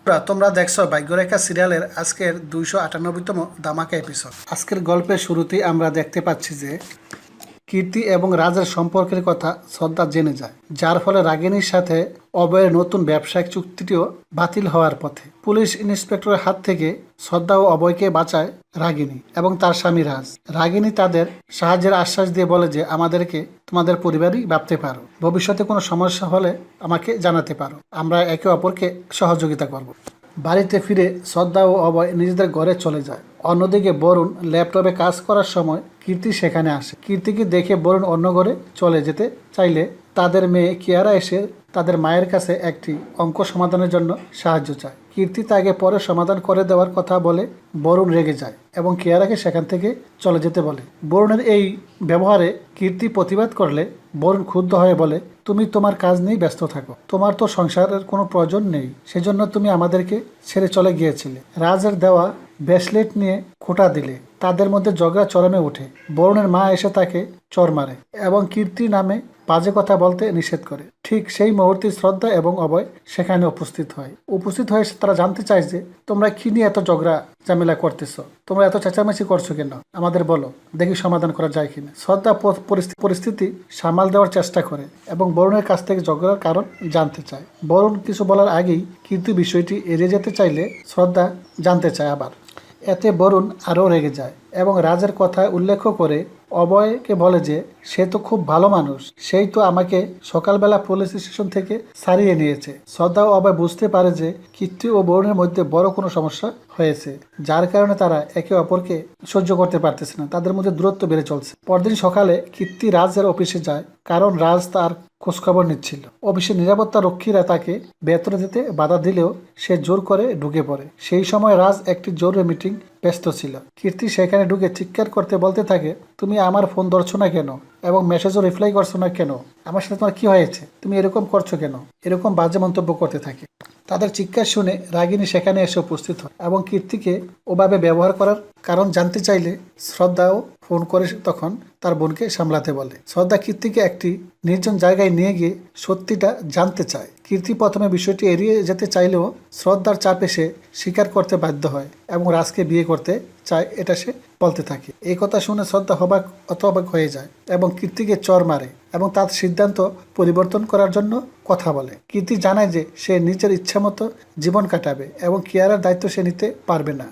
তোমরা দেখছো ভাগ্যরেখা সিরিয়ালের আজকের 298তম ধামাকা এপিসোড। আজকের গল্পের শুরুতেই আমরা দেখতে পাচ্ছি যে কীর্তি এবং রাজের সম্পর্কের কথা শ্রদ্ধা জেনে যায়, যার ফলে রাগিনীর সাথে অভয়ের নতুন ব্যবসায়িক চুক্তিটিও বাতিল হওয়ার পথে। পুলিশ ইন্সপেক্টরের হাত থেকে শ্রদ্ধা ও অভয়কে বাঁচায় রাগিনী এবং তার স্বামী রাজ। রাগিনী তাদের সাহায্যের আশ্বাস দিয়ে বলে যে আমাদেরকে তোমাদের পরিবারই ভাবতে পারো, ভবিষ্যতে কোনো সমস্যা হলে আমাকে জানাতে পারো, আমরা একে অপরকে সহযোগিতা করব। বাড়িতে ফিরে শ্রদ্ধা ও অভয় নিজেদের ঘরে চলে যায়। অন্যদিকে বরুণ ল্যাপটপে কাজ করার সময় কীর্তি সেখানে আসে। কীর্তিকে দেখে বরুণ অন্য ঘরে চলে যেতে চাইলে তাদের মেয়ে কিয়ারা এসে তাদের মায়ের কাছে একটি অঙ্ক সমাধানের জন্য সাহায্য চায়। কীর্তি তাকে পরে সমাধান করে দেওয়ার কথা বলে বরুণ রেগে যায় এবং কিয়ারাকে সেখান থেকে চলে যেতে বলে। বরুণের এই ব্যবহারে কীর্তি প্রতিবাদ করলে বরুণ ক্ষুব্ধ হয়ে বলে, তুমি তোমার কাজ নিয়ে ব্যস্ত থাকো, তোমার তো সংসারের কোনো প্রয়োজন নেই, সেজন্য তুমি আমাদেরকে ছেড়ে চলে গিয়েছিলে। রাজের দেওয়া ব্রেসলেট নিয়ে খোঁটা দিলে তাদের মধ্যে ঝগড়া চরমে ওঠে। বরুণের মা এসে তাকে চর মারে এবং কীর্তি নামে বাজে কথা বলতে নিষেধ করে। ঠিক সেই মুহূর্তে শ্রদ্ধা এবং অভয় সেখানে উপস্থিত হয়ে তারা জানতে চায় যে তোমরা কি নিয়ে এত ঝগড়া ঝামেলা করতেছ, তোমরা এত চেঁচামেচি করছো কেন, আমাদের বলো, দেখি সমাধান করা যায় কিনা। শ্রদ্ধা পরিস্থিতি সামাল দেওয়ার চেষ্টা করে এবং বরুণের কাছ থেকে ঝগড়ার কারণ জানতে চায়। বরুণ কিছু বলার আগেই কিন্তু বিষয়টি এড়িয়ে যেতে চাইলে শ্রদ্ধা জানতে চায় আবার। এতে বরুণ আরও রেগে যায় এবং রাজের কথা উল্লেখ করে অভয়কে বলে যে সে তো খুব ভালো মানুষ, সেই তো আমাকে সকালবেলা পুলিশ স্টেশন থেকে ছাড়িয়ে নিয়েছে। শ্রদ্ধা ও অভয় বুঝতে পারে যে কীর্তি ও বরুণের মধ্যে বড় কোনো সমস্যা হয়েছে, যার কারণে তারা একে অপরকে সহ্য করতে পারতেছে না, তাদের মধ্যে দূরত্ব বেড়ে চলছে। পরদিন সকালে কীর্তি রাজের অফিসে যায়, কারণ রাজ তার খোঁজখবর নিচ্ছিল। অফিসের নিরাপত্তা রক্ষীরা তাকে বেতন দিতে বাধা দিলেও সে জোর করে ঢুকে পড়ে। সেই সময় রাজ একটি জরুরি মিটিং ব্যস্ত ছিল। কীর্তি সেখানে ঢুকে চিৎকার করতে বলতে থাকে, তুমি আমার ফোন ধরছো না কেন এবং মেসেজও রিপ্লাই করছো না কেন, আমার সাথে তোমার কি হয়েছে, তুমি এরকম করছো কেন, এরকম বাজে মন্তব্য করতে থাকে। তাদের চিৎকার শুনে রাগিনী সেখানে এসে উপস্থিত হয় এবং কীর্তিকে ওভাবে ব্যবহার করার কারণ জানতে চাইলে শ্রদ্ধাও ফোন করে তখন তার বোনকে সামলাতে বলে। শ্রদ্ধা কীর্তিকে একটি নির্জন জায়গায় নিয়ে গিয়ে সত্যিটা জানতে চায়। কীর্তি প্রথমে বিষয়টি এড়িয়ে যেতে চাইলেও শ্রদ্ধার চাপে সে স্বীকার করতে বাধ্য হয় এবং রাজকে বিয়ে করতে চায়, এটা সে বলতে থাকে। এই কথা শুনে শ্রদ্ধা অবাক হয়ে যায় এবং কীর্তিকে চর মারে এবং তার সিদ্ধান্ত পরিবর্তন করার জন্য কথা বলে। কীর্তি জানায় যে সে নিজের ইচ্ছামতো জীবন কাটাবে এবং কিয়ারার দায়িত্ব সে নিতে পারবে না।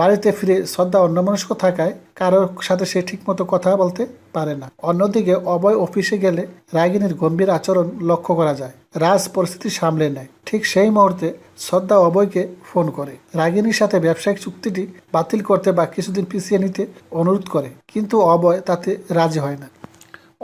বাড়িতে ফিরে শ্রদ্ধা অন্যমনস্ক থাকায় কারোর সাথে সে ঠিকমতো কথা বলতে পারে না। অন্যদিকে অভয় অফিসে গেলে রাগিনীর গম্ভীর আচরণ লক্ষ্য করা যায়। রাজ পরিস্থিতি সামলে নেয়। ঠিক সেই মুহূর্তে শ্রদ্ধা অভয়কে ফোন করে রাগিনীর সাথে ব্যবসায়িক চুক্তিটি বাতিল করতে বা কিছুদিন পিছিয়ে নিতে অনুরোধ করে, কিন্তু অভয় তাতে রাজি হয় না।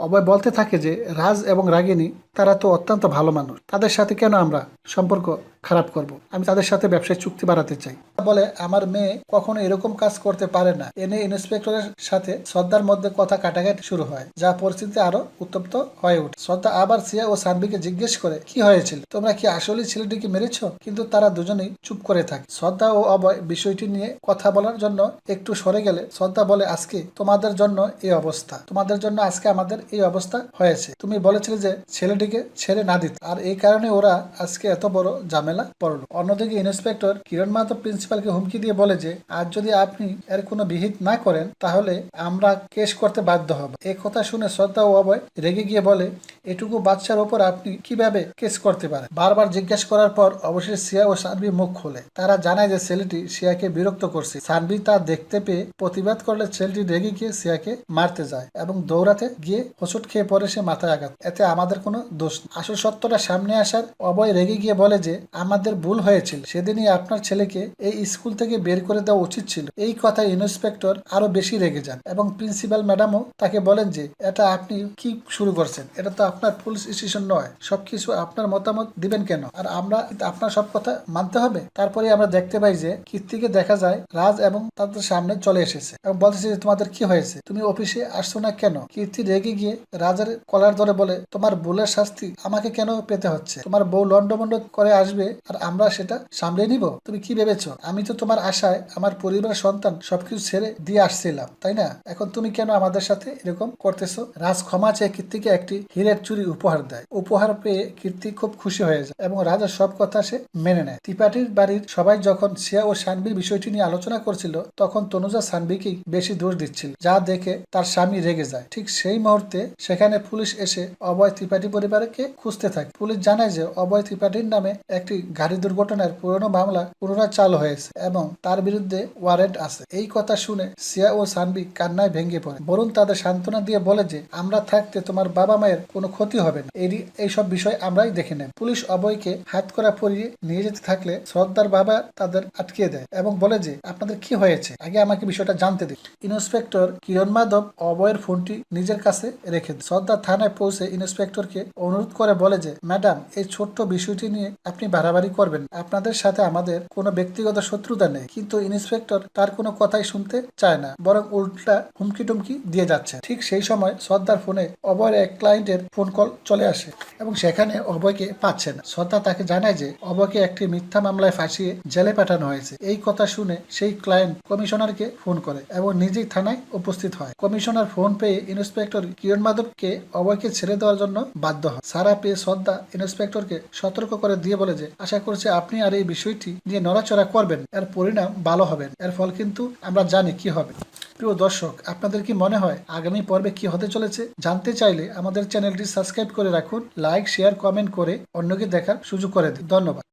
অভয় বলতে থাকে যে রাজ এবং রাগিনী তারা তো অত্যন্ত ভালো মানুষ, তাদের সাথে কেন আমরা সম্পর্ক খারাপ করব, আমি তাদের সাথে ব্যবসায়িক চুক্তি বাড়াতে চাই। বলে আমার মেয়ে কখনো এরকম কাজ করতে পারে না। এনে ইন্সপেক্টরের সাথে শ্রদ্ধার মধ্যে কথা কাটাকাটি শুরু হয়, যা পরিস্থিতি আরো উত্তপ্ত হয়ে ওঠে। শ্রদ্ধা আবার সিয়া ও সানভিকে জিজ্ঞেস করে কি হয়েছিল, তোমরা কি আসলে ছেলেটিকে মেরেছ, কিন্তু তারা দুজনেই চুপ করে থাকে। শ্রদ্ধা ও অভয় বিষয়টি নিয়ে কথা বলার জন্য একটু সরে গেলে শ্রদ্ধা বলে আজকে তোমাদের জন্য এই অবস্থা, তোমাদের জন্য আজকে আমাদের এই অবস্থা হয়েছে। তুমি বলেছিলে যে ছেলেটিকে ছেড়ে না দিতে, আর এই কারণে ওরা আজকে এত বড় ঝামেলা পড়লো। অন্যদিকে ইন্সপেক্টর কিরণ মাহাতো প্রিন্সিপালকে হুমকি দিয়ে বলে যে আজ যদি আপনি এর কোনো বিহিত না করেন তাহলে আমরা কেস করতে বাধ্য হব। এই কথা শুনে শ্রদ্ধা ও অভয় রেগে গিয়ে বলে এটুকু বাচ্চার ওপর আপনি কিভাবে কেস করতে পারেন। বারবার জিজ্ঞেস করার পর অবশেষে সিয়া ও সানভি মুখ খোলে। তারা জানায় যে ছেলেটি সিয়াকে বিরক্ত করছে। সানভি তা দেখতে পেয়ে প্রতিবাদ করলে ছেলেটি রেগে গিয়ে সিয়াকে মারতে যায় এবং দৌড়াতে গিয়ে হোঁচট খেয়ে পড়ে সে মাথায় আঘাত। এতে আমাদের কোনো দোষ নেই। আসল সত্যটা সামনে আসার অভয় রেগে গিয়ে বলে যে আমাদের ভুল হয়েছিল, সেদিনই আপনার ছেলেকে এই স্কুল থেকে বের করে দেওয়া উচিত ছিল। এই কথায় ইন্সপেক্টর আরো বেশি রেগে যান এবং প্রিন্সিপাল ম্যাডামও তাকে বলেন যে এটা আপনি কি শুরু করছেন, এটা তো আপনার পুলিশ স্টেশন নয়, সবকিছু আপনার মতামত দিবেন কেন, আর আমরা আপনার সব কথা মানতে হবে। তারপরে আমরা দেখতে পাই যে কীর্তিকে দেখা যায় রাজ এবং তাদের সামনে চলে এসেছে এবং বলতেছে যে তোমাদের কি হয়েছে, তুমি অফিসে আসছো না কেন। কীর্তি রেগে গিয়ে রাজের কলার ধরে বলে তোমার ভুলের শাস্তি আমাকে কেন পেতে হচ্ছে? তোমার বউ লন্ডভন্ড করে আসবে আর আমরা সেটা সামলে নিব? তুমি কি ভেবেছো? আমি তো তোমার আশায় আমার পরিবার, সন্তান সবকিছু ছেড়ে দিয়ে আসছিলাম, তাই না? এখন তুমি কেন আমাদের সাথে এরকম করতেছো? রাজ ক্ষমা চেয়ে কীর্তিকে একটি হীরের চুড়ি উপহার দেয়। উপহার পেয়ে কীর্তি খুব খুশি হয়ে যায় এবং রাজার সব কথা সে মেনে নেয়। ত্রিপাঠীর বাড়ির সবাই যখন সিয়া ও সানভির বিষয়টি নিয়ে আলোচনা করছিল, তখন তনুজা সানভিকেই বেশি দোষ দিচ্ছিল, যা দেখে তার স্বামী রেগে যায়। ঠিক সেই মুহূর্তে সেখানে পুলিশ এসে অভয় ত্রিপাঠী পরিবারকে খুঁজতে থাকে। পুলিশ জানায় যে অভয় ত্রিপাঠীর নামে একটি গাড়ি দুর্ঘটনার পুরনো মামলা পুনরায় চালু হয়েছে এবং তার বিরুদ্ধে ওয়ারেন্ট আছে। এই কথা শুনে সিয়া ও সানভি কান্নায় ভেঙে পড়ে। বরুণ তাদের সান্ত্বনা দিয়ে বলে যে আমরা থাকতে তোমার বাবা মায়ের কোনো ক্ষতি হবে না, এইসব বিষয় আমরাই দেখে নেব। পুলিশ অভয়কে হাত করা পরিয়ে নিয়ে যেতে থাকলে শ্রদ্ধার বাবা তাদের আটকিয়ে দেয় এবং বলে যে আপনাদের কি হয়েছে, আগে আমাকে বিষয়টা জানতে দিন। ইন্সপেক্টর কিরণ মাধব অভয়ের ফোনটি নিজের কাছে রেখে দেয়। শ্রদ্ধা থানায় পৌঁছে ইন্সপেক্টরকে অনুরোধ করে বলে যে ম্যাডাম, এই ছোট্ট বিষয়টি নিয়ে আপনি বাড়াবাড়ি করবেন, আপনাদের সাথে আমাদের কোনো ব্যক্তিগত শত্রুতা নেই। কিন্তু ইন্সপেক্টর তার কোনো কথাই শুনতে চায় না, বরং উল্টা হুমকি টুমকি দিয়ে যাচ্ছে। ঠিক সেই সময় শ্রদ্ধার ফোনে অভয়ের এক ক্লায়েন্টের ফোন কল চলে আসে এবং সেখানে অভয়কে পাচ্ছে না। শ্রদ্ধা তাকে জানায় যে অভয়কে একটি মিথ্যা মামলায় ফাঁসিয়ে জেলে পাঠানো হয়েছে। এই কথা শুনে সেই ক্লায়েন্ট কমিশনারকে ফোন করে এবং নিজেই থানায় উপস্থিত হয়। কমিশনার ফোন পেয়ে ইন্সপেক্টর কিরণ মাধবকে অভয়কে ছেড়ে দেওয়ার জন্য বাধ্য হয়। সারা পেয়ে শ্রদ্ধা ইন্সপেক্টরকে সতর্ক করে দিয়ে বলে যে আশা করছি আপনি আর এই বিষয়টি নিয়ে নড়াচড়া করবেন, এর পরিণাম ভালো হবে, এর ফল কিন্তু আমরা জানি কি হবে। প্রিয় দর্শক, আপনাদের কি মনে হয় আগামী পর্বে কি হতে চলেছে? জানতে চাইলে আমাদের চ্যানেলটি সাবস্ক্রাইব করে রাখুন, লাইক, শেয়ার, কমেন্ট করে অন্যকে দেখার সুযোগ করে দিন। ধন্যবাদ।